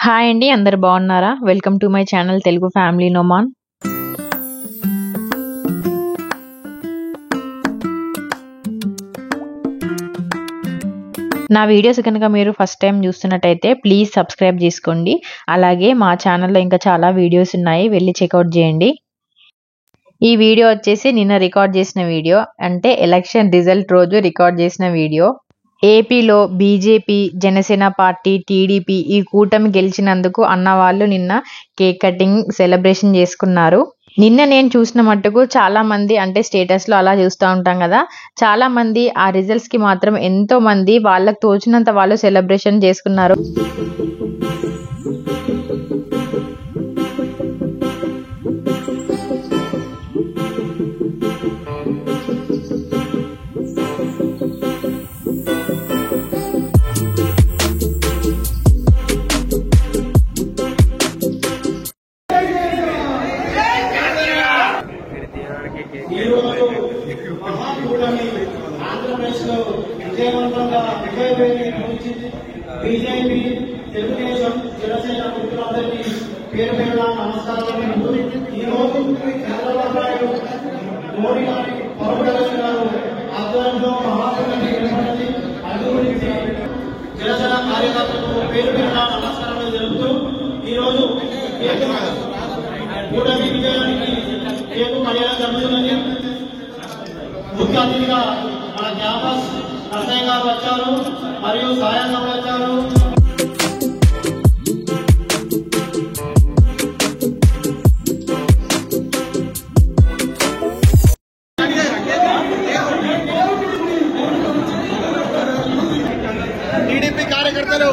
Hi అండి, అందరు బాగున్నారా? Welcome to my channel Telugu family Noman. నా వీడియోస్ కనుక మీరు ఫస్ట్ టైం చూస్తున్నట్టయితే ప్లీజ్ సబ్స్క్రైబ్ చేసుకోండి. అలాగే మా ఛానల్లో ఇంకా చాలా వీడియోస్ ఉన్నాయి, వెళ్ళి చెక్అవుట్ చేయండి. ఈ వీడియో వచ్చేసి నిన్న రికార్డ్ చేసిన వీడియో, అంటే ఎలక్షన్ రిజల్ట్ రోజు రికార్డ్ చేసిన వీడియో. ఏపీలో బీజేపీ, జనసేన పార్టీ, టీడీపీ ఈ కూటమి గెలిచినందుకు అన్నవాళ్ళు నిన్న కేక్ కటింగ్ సెలబ్రేషన్ చేసుకున్నారు. నిన్న నేను చూసిన మట్టుకు చాలా మంది, అంటే స్టేటస్లో అలా చూస్తూ ఉంటాం కదా, చాలా మంది ఆ రిజల్ట్స్కి మాత్రం ఎంతో మంది వాళ్ళకు తోచినంత వాళ్ళు సెలబ్రేషన్ చేసుకున్నారు. ఆంధ్రప్రదేశ్లో విజయవంతంగా బీజేపీ, తెలుగుదేశం, జనసేన మిత్రులందరికీ పేరు పేరున నమస్కారాలు. ఈరోజు చంద్రబాబు నాయుడు, మోడీ గారి పౌరులు గారు ఆధ్వర్యంలో మహాత్ములకి ఏర్పడింది. అభివృద్ధి జనసేన కార్యకర్తలకు పేరు పేరున నమస్కారాలు జరుపుతూ ఈరోజు కూటమి విజయానికి కేకు మర్యాద జరుగుతుందని ముఖ్య అతిథిగా మన క్యాంపస్ నర్సయ్య గారు వచ్చారు, మరియు సాయం గారు వచ్చారు. టీడీపీ కార్యకర్తలు